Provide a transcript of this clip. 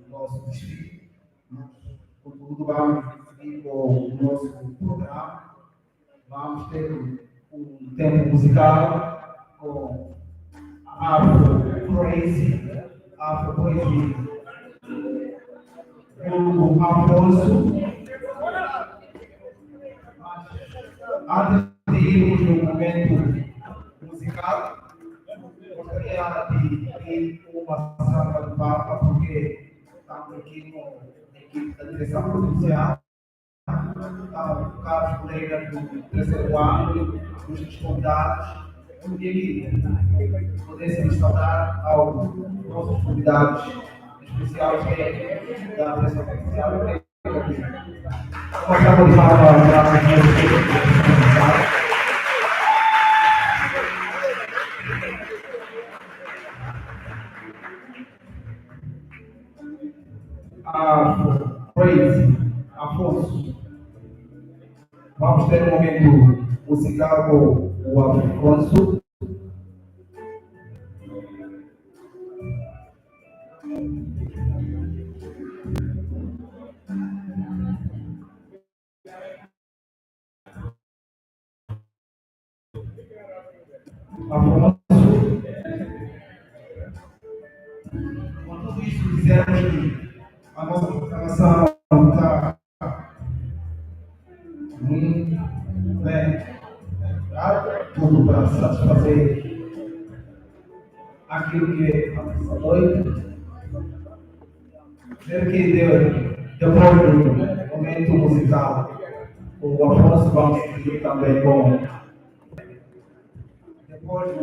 Nosso distrito, contudo, vamos seguir com o nosso programa. Vamos ter um tempo musical com Afro Crazy, Afro Crazy, o Afonso. Antes de irmos no momento musical, gostaria de ir uma sala do Papa, porque estamos aqui na equipe da direção provincial, estão caros colegas do terceiro ano, os convidados, e pudessem saudar aos nossos convidados especiais da direção provincial. Uma salva de palmas para a direção provincial. Praise, Afonso. Vamos ter um momento musical com o Afonso. Afonso. Com tudo isso, dizemos que a nossa programação está muito bem, tudo para satisfazer aquilo que a nossa noite. Ver que depois do momento musical, o Afonso vamos seguir também com depois do